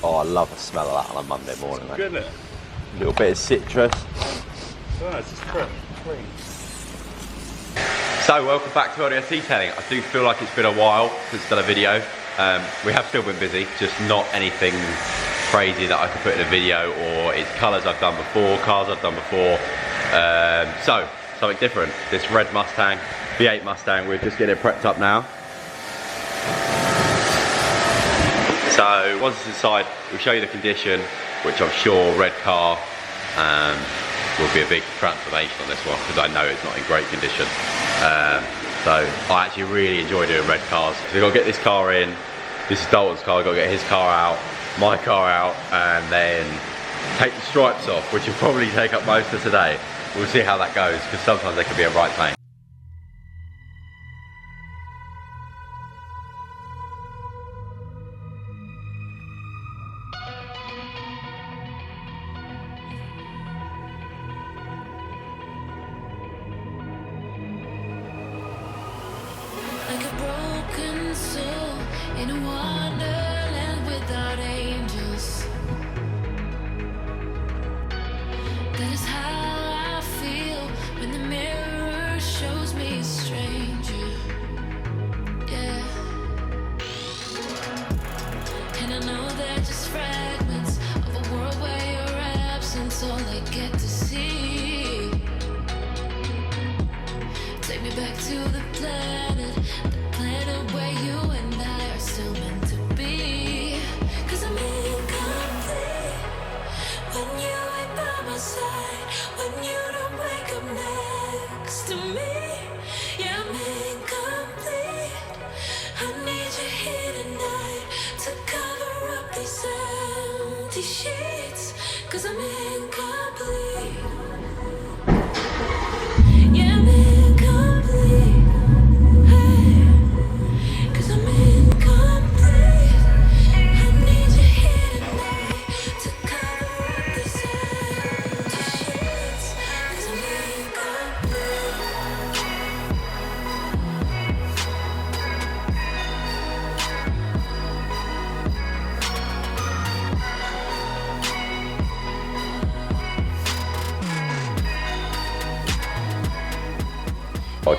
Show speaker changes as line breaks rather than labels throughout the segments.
Oh, I love the smell of that on a Monday morning, mate.
Good, isn't it?
A little bit of citrus.
Oh, it's just clean.
So, welcome back to LDS Detailing. I do feel like it's been a while since I've done a video. We have still been busy, just not anything crazy that I could put in a video, or it's colours I've done before, cars I've done before. So, something different. This red Mustang, V8 Mustang, we're just getting it prepped up now. So, once it's inside, we'll show you the condition, which I'm sure red car will be a big transformation on this one, because I know it's not in great condition. So I actually really enjoy doing red cars. So we've got to get this car in. This is Dalton's car. We've got to get his car out, my car out, and then take the stripes off, which will probably take up most of today. We'll see how that goes, because sometimes they can be a right pain.
Like a broken soul in a wonderland without angels. That is how I feel when the mirror shows me a stranger. Yeah. And I know they're just fragments of a world where your absence all I get to see. Take me back to the planet where you and I are still meant to be. 'Cause I'm incomplete when you ain't by my side, when you don't wake up next to me. Yeah, I'm incomplete. I need you here tonight to cover up these empty sheets. 'Cause I'm incomplete. Yeah, I'm incomplete.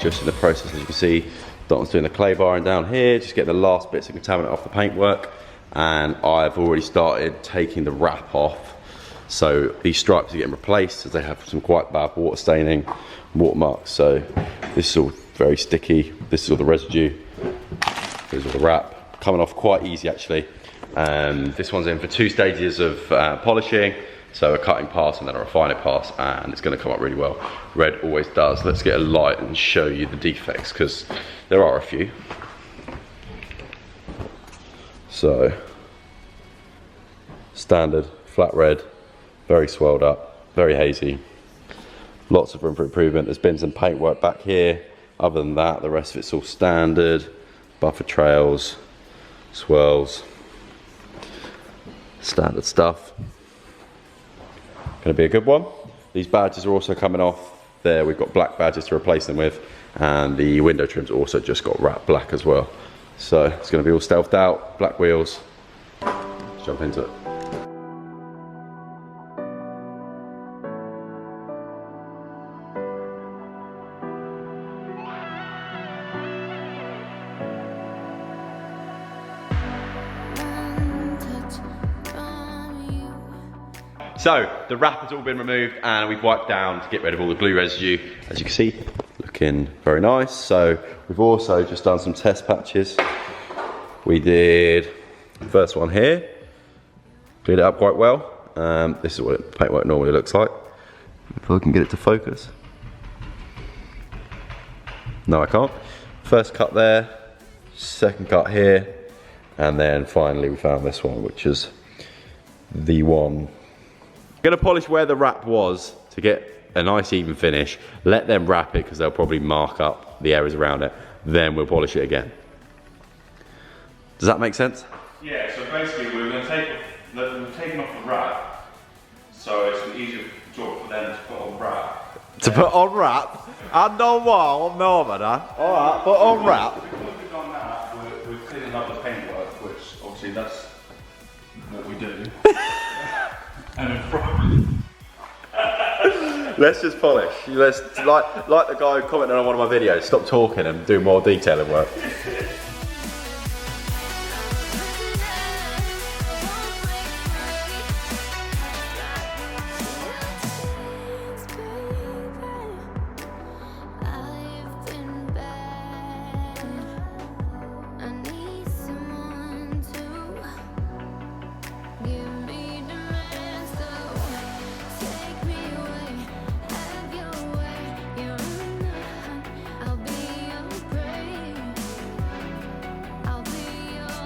Just in the process, as you can see, Dalton's doing the clay barring down here, just getting the last bits of contaminant off the paintwork, and I've already started taking the wrap off. So these stripes are getting replaced as they have some quite bad water staining, watermarks. So this is all very sticky. This is all the residue. This is all the wrap. Coming off quite easy actually. This one's in for 2 stages of polishing. So a cutting pass and then a refining pass, and it's going to come up really well. Red always does. Let's get a light and show you the defects, because there are a few. So, standard, flat red, very swelled up, very hazy. Lots of room for improvement. There's been some paintwork back here. Other than that, the rest of it's all standard. Buffer trails, swirls, standard stuff. Going to be a good one. These badges are also coming off. There we've got black badges to replace them with, and the window trim's also just got wrapped black as well. So it's going to be all stealthed out, black wheels. Let's jump into it. So the wrap has all been removed and we've wiped down to get rid of all the glue residue. As you can see, looking very nice. So we've also just done some test patches. We did the first one here, cleared it up quite well. This is what paintwork normally looks like. If I can get it to focus. No, I can't. First cut there, second cut here, and then finally we found this one, which is the one. I'm going to polish where the wrap was to get a nice even finish. Let them wrap it because they'll probably mark up the areas around it. Then we'll polish it again. Does that make sense?
Yeah, so basically we're going to we've taken off the wrap, so it's an easier job for them to put on wrap.
To put on wrap? I know what, no man. Alright, put on wrap.
Because we've done that, we're cleaning up the paintwork, which obviously that's what we do. And in front.
Let's just polish. Let's, like the guy who commented on one of my videos, stop talking and do more detailing work.
I've been bad. I need someone to give me demands. So take me away, have your way. You're enough. I'll be your prey. I'll be your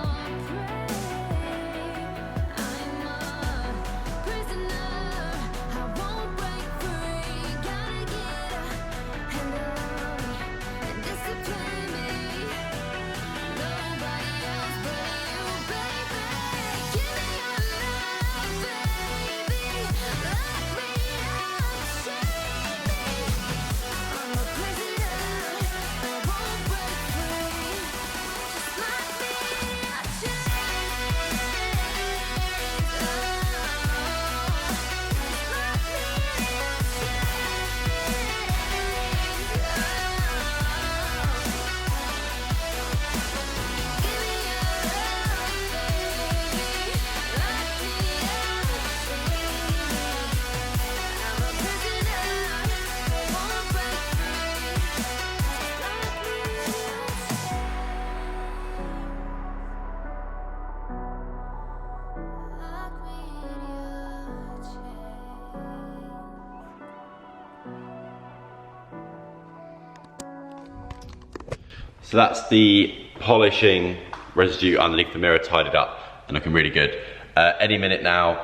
prey. I'm a prisoner. I won't break free. Gotta get a handle on me and discipline me. Nobody else but you, baby. Give me your love, baby. Lock me up, shame me. I'm a prisoner. I won't break free. Just lock me up,
So that's the polishing residue underneath the mirror tidied up and looking really good. Any minute now,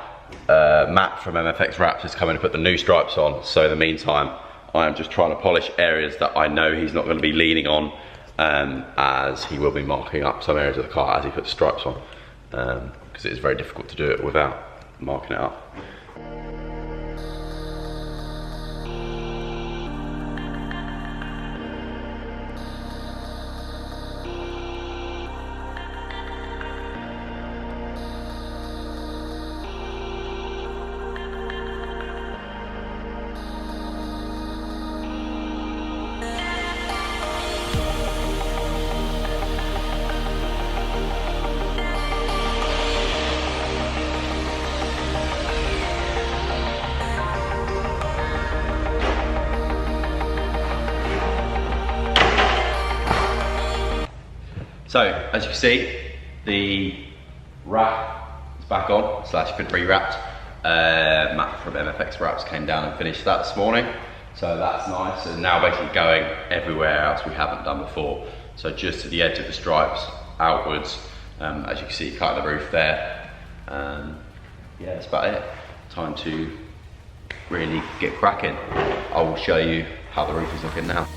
Matt from MFX Wraps is coming to put the new stripes on. So in the meantime, I am just trying to polish areas that I know he's not going to be leaning on, as he will be marking up some areas of the car as he puts stripes on, because it is very difficult to do it without marking it up. So, as you can see, the wrap is back on, slash been re-wrapped. Matt from MFX Wraps came down and finished that this morning. So that's nice, and now basically going everywhere else we haven't done before. So just to the edge of the stripes, outwards, as you can see, cut the roof there. Yeah, that's about it. Time to really get cracking. I will show you how the roof is looking now.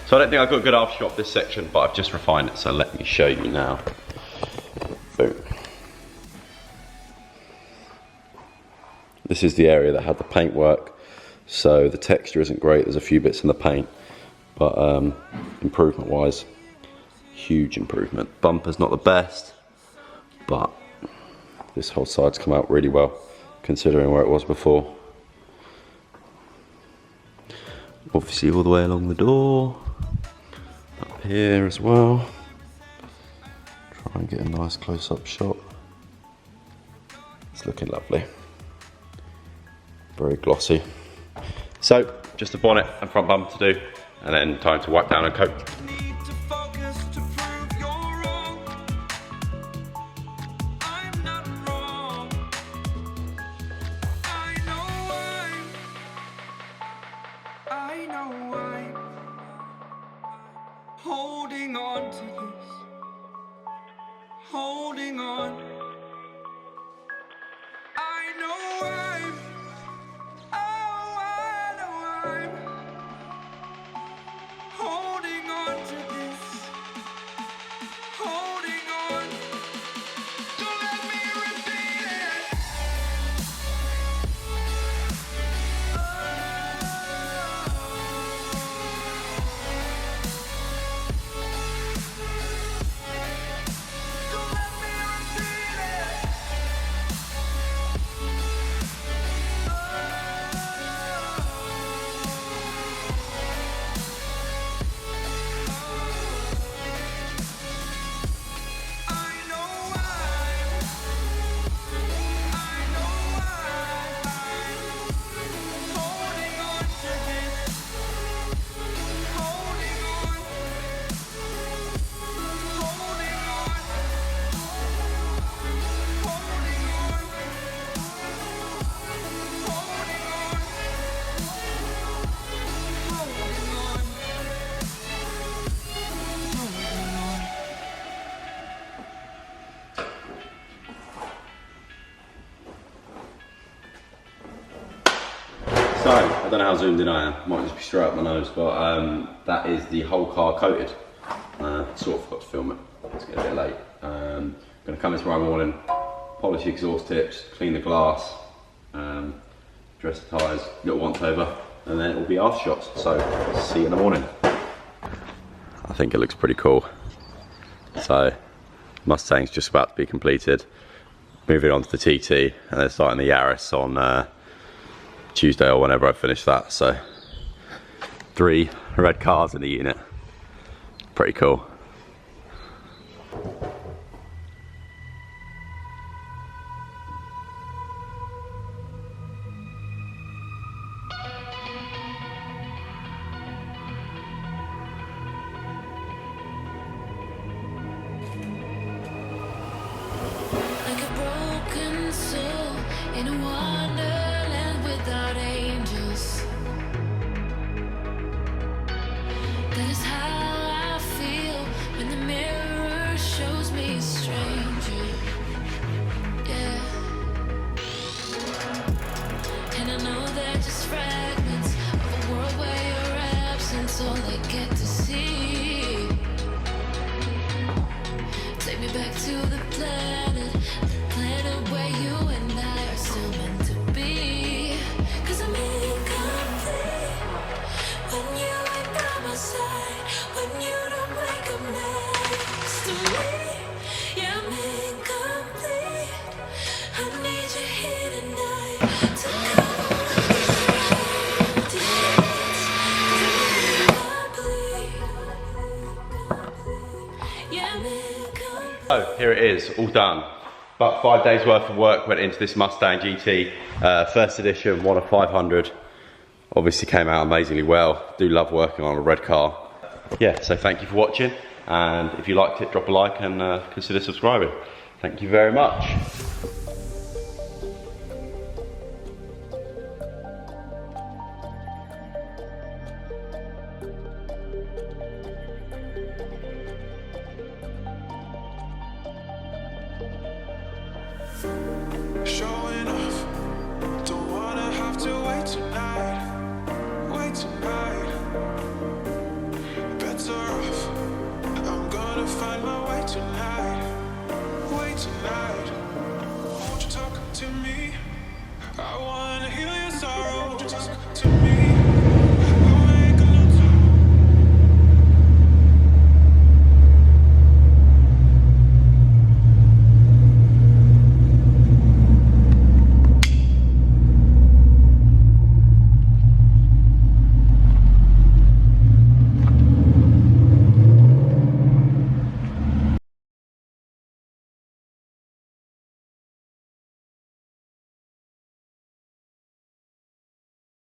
So I don't think I've got a good after shot of this section, but I've just refined it, so let me show you now. Boom. This is the area that had the paintwork, so the texture isn't great. There's a few bits in the paint, but improvement wise, huge improvement. Bumper's not the best, but this whole side's come out really well considering where it was before. Obviously all the way along the door, up here as well. Try and get a nice close-up shot. It's looking lovely. Very glossy. So, just the bonnet and front bumper to do, and then time to wipe down and coat.
Holding on to this, holding on. I know I'm holding on to this, holding on. Don't let me repeat it.
So, I don't know how zoomed in I am, might just be straight up my nose, but that is the whole car coated. Sort of forgot to film it, it's getting a bit late. Going to come in tomorrow morning, polish the exhaust tips, clean the glass, dress the tyres, little once over, and then it will be after shots. So, see you in the morning. I think it looks pretty cool. So, Mustang's just about to be completed. Moving on to the TT, and then starting the Yaris on Tuesday or whenever I finish that. So 3 red cars in the unit, pretty cool.
Like a broken soul in a wonderland without angels. That is how I feel when the mirror shows me a stranger. Yeah. And I know they're just fragments of a world where your absence all I get to see. Take me back to the planet where you and I are still meant to be. 'Cause I'm incomplete when you ain't by my side, when you don't wake up next to me. Yeah, I'm incomplete. I need you here tonight to come on the streets. 'Cause I'm incomplete. Yeah, I'm incomplete.
Oh, here it is, all done. About 5 days worth of work went into this Mustang GT, first edition, 1 of 500. Obviously came out amazingly well. Do love working on a red car. Yeah, so thank you for watching, and if you liked it, drop a like and consider subscribing. Thank you very much.
Showing off, don't wanna have to wait tonight, tonight. Won't you talk to me? I wanna heal your sorrow. Won't you talk to me?